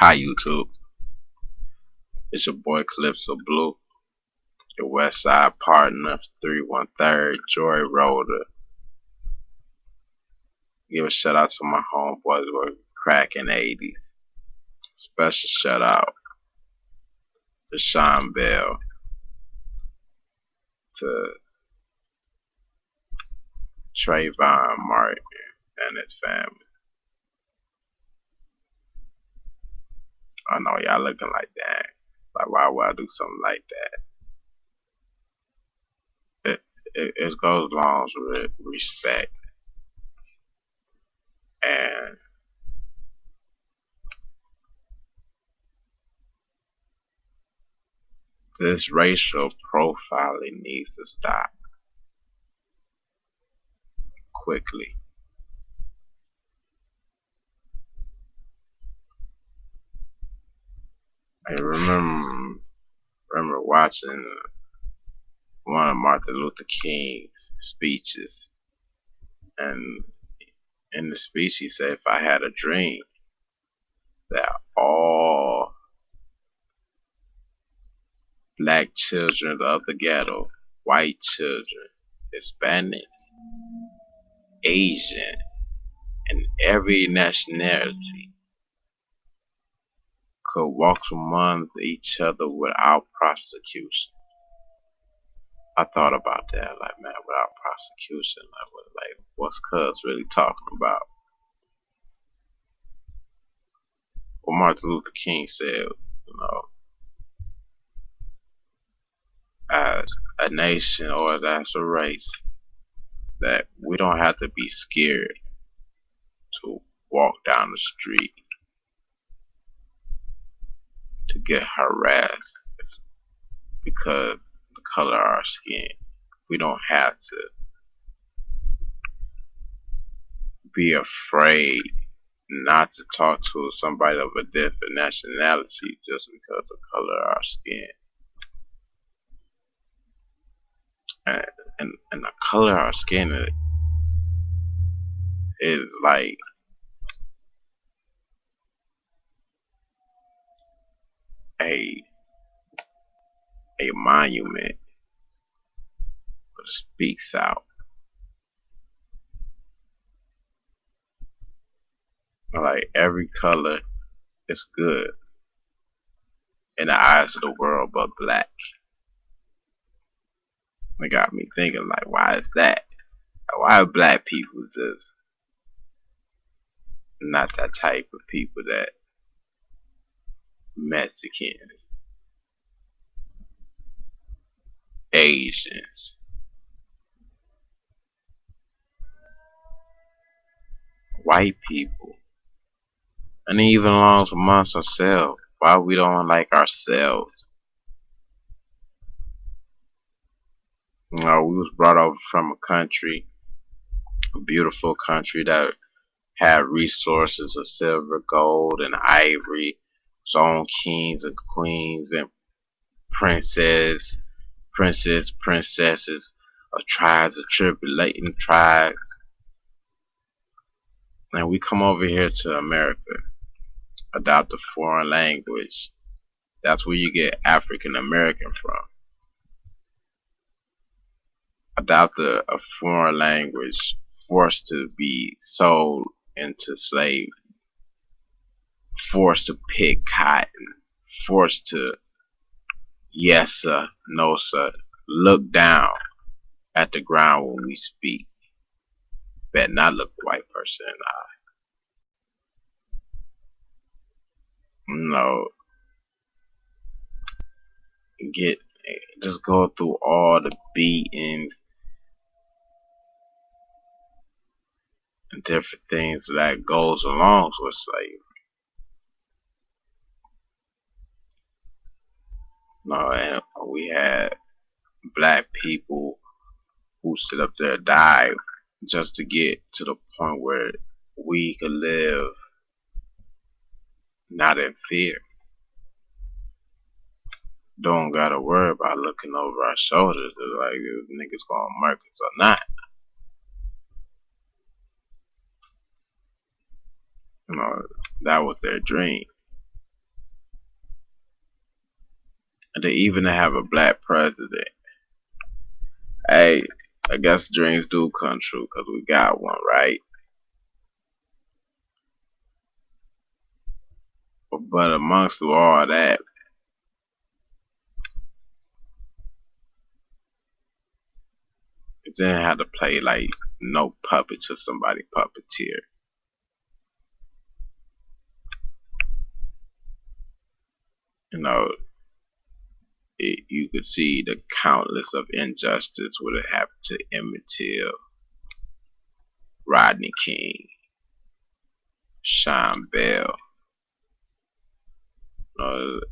Hi YouTube, it's your boy Calypso Blue, your West Side partner, 313 Joy Roller. Give a shout out to my homeboys who were cracking 80s. Special shout out to Sean Bell, to Trayvon Martin and his family. I know y'all looking like that. Like, why would I do something like that? It goes along with respect. And this racial profiling needs to stop quickly. I remember watching one of Martin Luther King's speeches, and in the speech he said, if I had a dream that all black children of the ghetto, white children, Hispanic, Asian, and every nationality could walk among each other without prosecution. I thought about that, like, man, without prosecution, what's Cuz really talking about? What Martin Luther King said, as a nation or as a race, that we don't have to be scared to walk down the street to get harassed because of the color of our skin. We don't have to be afraid not to talk to somebody of a different nationality just because of the color of our skin. And the color of our skin is like a monument that speaks out. Like, every color is good in the eyes of the world but black. It got me thinking, like, why is that? Why are black people just not that type of people that Mexicans, Asians, white people, and even amongst ourselves? Why we don't like ourselves? We was brought over from a country, a beautiful country that had resources of silver, gold, and ivory, its own kings and queens and princesses of tribes, of tribulating tribes. And we come over here to America, adopt a foreign language. That's where you get African American from. Adopt a foreign language, forced to be sold into slavery, forced to pick cotton, forced to, yes sir, no sir, look down at the ground when we speak. Better not look a white person in the eye. Just go through all the beatings and different things that goes along with slavery. And we had black people who sit up there die just to get to the point where we could live not in fear. Don't gotta worry about looking over our shoulders like if niggas gonna murk us or not. That was their dream. and they even have a black president. Hey, I guess dreams do come true because we got one, right? But amongst all that, it didn't have to play like no puppet to somebody puppeteer. You know, you could see the countless of injustice would have happened to Emmett Till, Rodney King, Sean Bell.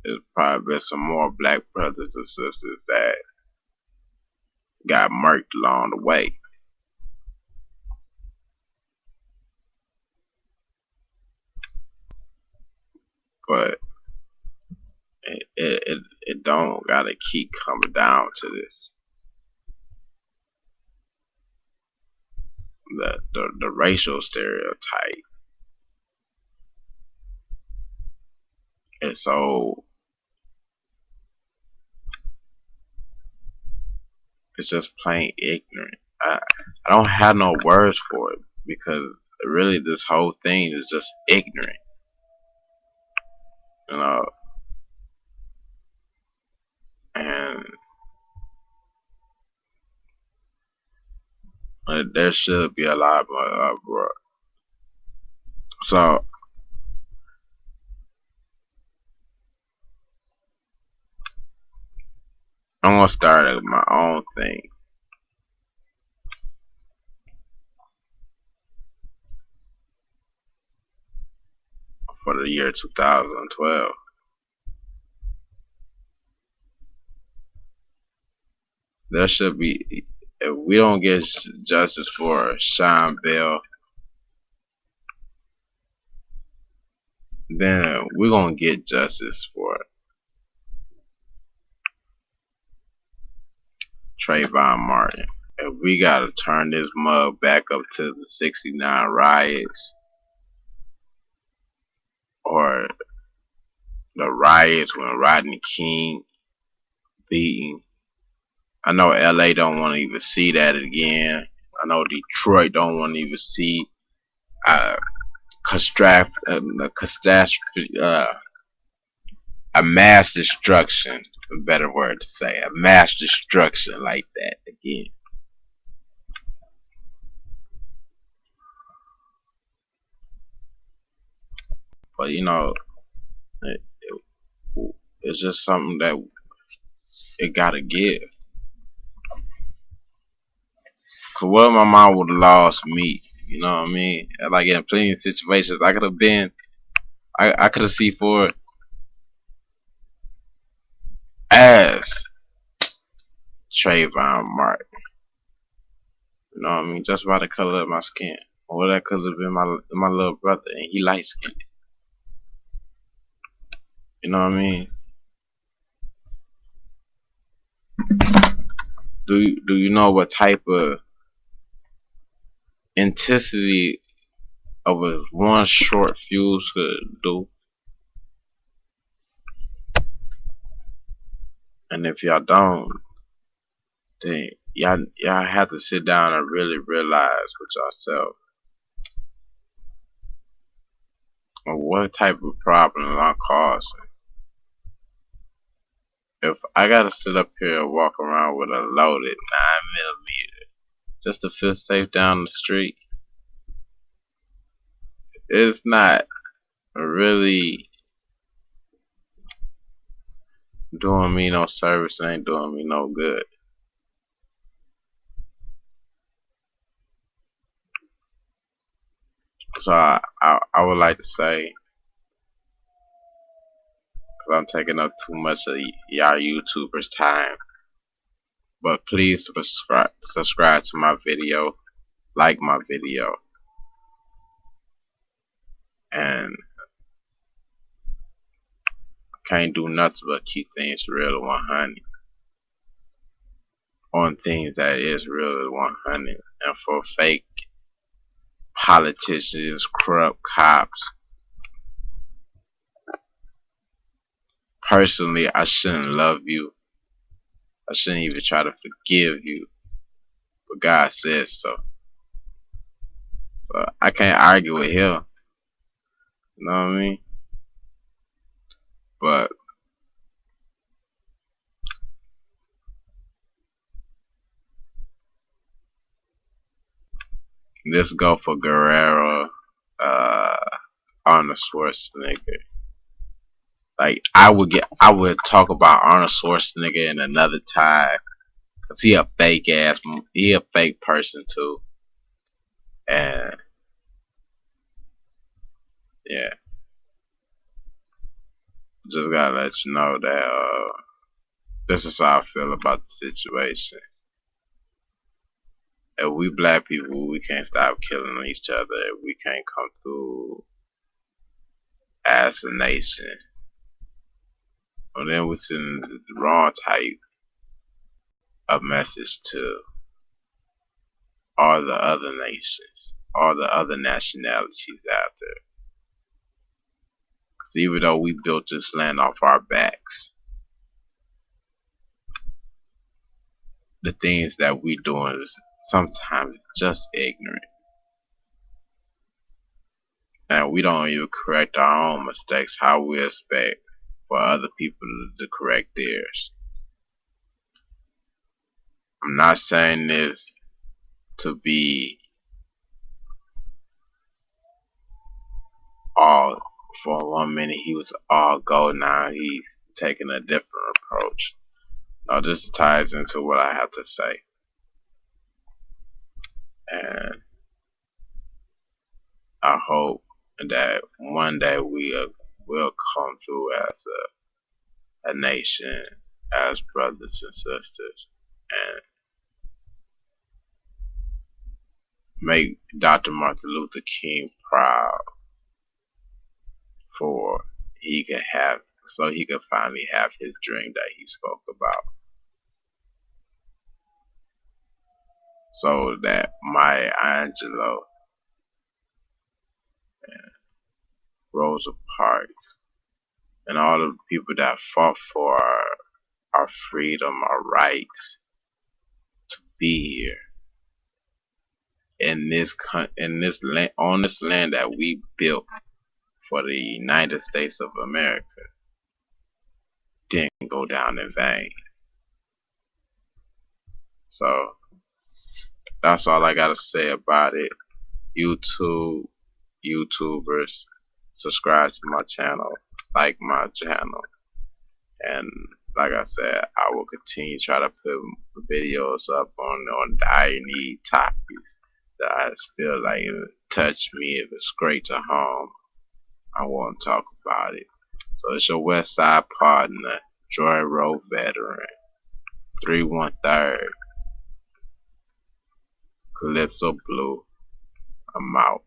There's probably been some more black brothers and sisters that got murked along the way. But it don't gotta keep coming down to this. The racial stereotype is so, it's just plain ignorant. I don't have no words for it because really this whole thing is just ignorant. You know, and there should be a lot more uproar. So I'm gonna start my own thing for the year 2012. There should be, if we don't get justice for Sean Bell, then we're gonna get justice for Trayvon Martin. If we gotta turn this mug back up to the '69 riots or the riots when Rodney King beaten, I know LA don't want to even see that again. I know Detroit don't want to even see a mass destruction, a better word to say, a mass destruction like that again. But you know, it's just something that it gotta give. Cause what if my mom would have lost me? You know what I mean? Like in plenty of situations, I could have been, I could have seen for as Trayvon Martin. You know what I mean? Just by the color of my skin. Or that could have been my little brother, and he light skinned. You know what I mean? Do you know what type of intensity of a one short fuse could do? And if y'all don't, then y'all have to sit down and really realize with yourself what type of problem I'm causing. If I gotta sit up here and walk around with a loaded 9mm just to feel safe down the street, it's not really doing me no service. It ain't doing me no good. So I would like to say, because I'm taking up too much of y'all YouTubers' time, but please subscribe to my video, like my video, and can't do nothing but keep things real 100 on things that is real 100, and for fake politicians, corrupt cops, personally, I shouldn't love you. I shouldn't even try to forgive you. But God says so. But I can't argue with him. You know what I mean? But let's go for Guerrero, Arnold Schwarzenegger. Like I would talk about Arnold Schwarzenegger in another time, cause he a fake person too, and yeah, just gotta let you know that this is how I feel about the situation. If we black people, we can't stop killing each other. If we can't come through as a nation, and then we send the wrong type of message to all the other nations, all the other nationalities out there. Even though we built this land off our backs, the things that we doing is sometimes just ignorant. And we don't even correct our own mistakes, how we expect for other people to correct theirs. I'm not saying this to be all, for 1 minute he was all gold, now he's taking a different approach. Now this ties into what I have to say. And I hope that one day we will come through as a nation, as brothers and sisters, and make Dr. Martin Luther King proud for so he could finally have his dream that he spoke about. So that Maya Angelou and Rosa Parks and all of the people that fought for our freedom, our rights to be here in this land, on this land that we built for the United States of America, didn't go down in vain. So that's all I gotta say about it. YouTubers, subscribe to my channel, like my channel, and like I said, I will continue to try to put videos up on dire need topics that I feel like it touch me, if it's straight to home. I want to talk about it. So it's your West Side partner, Joy Road veteran, 313, Calypso Blue. I'm out.